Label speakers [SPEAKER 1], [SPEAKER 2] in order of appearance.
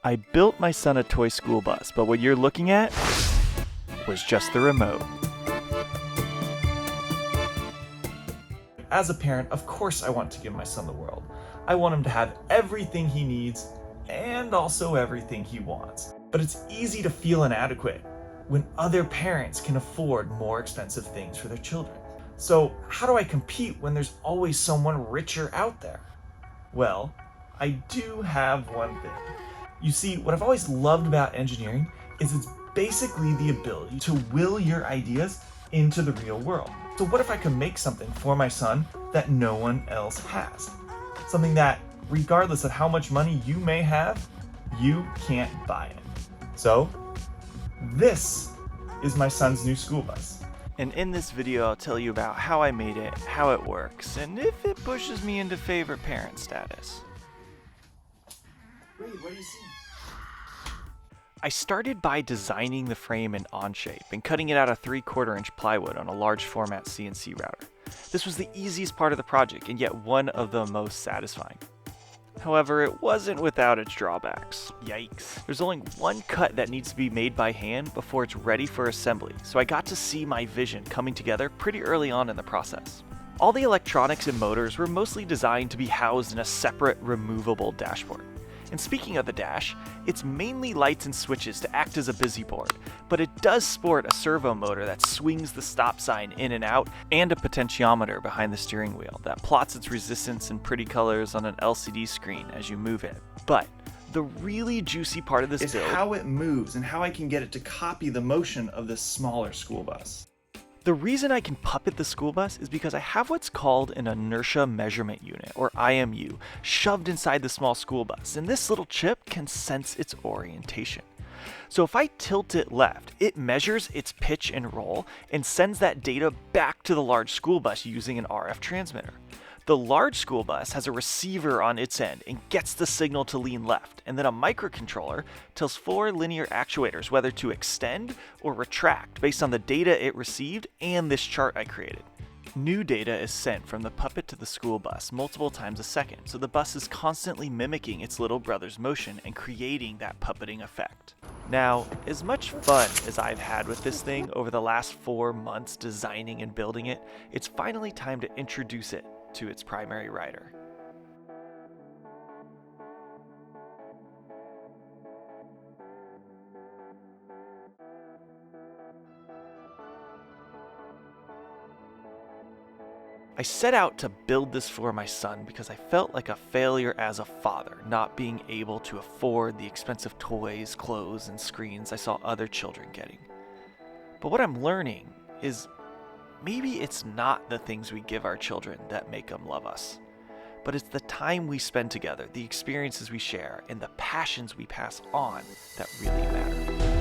[SPEAKER 1] I built my son a toy school bus, but what you're looking at was just the remote. As a parent, of course I want to give my son the world. I want him to have everything he needs and also everything he wants. But it's easy to feel inadequate when other parents can afford more expensive things for their children. So how do I compete when there's always someone richer out there? Well, I do have one thing. You see, what I've always loved about engineering is it's basically the ability to will your ideas into the real world. So what if I could make something for my son that no one else has? Something that, regardless of how much money you may have, you can't buy it. So, this is my son's new school bus. And in this video, I'll tell you about how I made it, how it works, and if it pushes me into favorite parent status. Wait, what do you see? I started by designing the frame in Onshape and cutting it out of 3/4 inch plywood on a large format CNC router. This was the easiest part of the project and yet one of the most satisfying. However, it wasn't without its drawbacks. Yikes. There's only one cut that needs to be made by hand before it's ready for assembly, so I got to see my vision coming together pretty early on in the process. All the electronics and motors were mostly designed to be housed in a separate removable dashboard. And speaking of the dash, it's mainly lights and switches to act as a busy board, but it does sport a servo motor that swings the stop sign in and out, and a potentiometer behind the steering wheel that plots its resistance in pretty colors on an LCD screen as you move it. But the really juicy part of this build is how it moves and how I can get it to copy the motion of this smaller school bus. The reason I can puppet the school bus is because I have what's called an inertia measurement unit, or IMU, shoved inside the small school bus, and this little chip can sense its orientation. So if I tilt it left, it measures its pitch and roll and sends that data back to the large school bus using an RF transmitter. The large school bus has a receiver on its end and gets the signal to lean left, and then a microcontroller tells 4 linear actuators whether to extend or retract based on the data it received and this chart I created. New data is sent from the puppet to the school bus multiple times a second, so the bus is constantly mimicking its little brother's motion and creating that puppeting effect. Now, as much fun as I've had with this thing over the last 4 months designing and building it, it's finally time to introduce it to its primary rider. I set out to build this for my son because I felt like a failure as a father, not being able to afford the expensive toys, clothes, and screens I saw other children getting. But what I'm learning is maybe it's not the things we give our children that make them love us, but it's the time we spend together, the experiences we share, and the passions we pass on that really matter.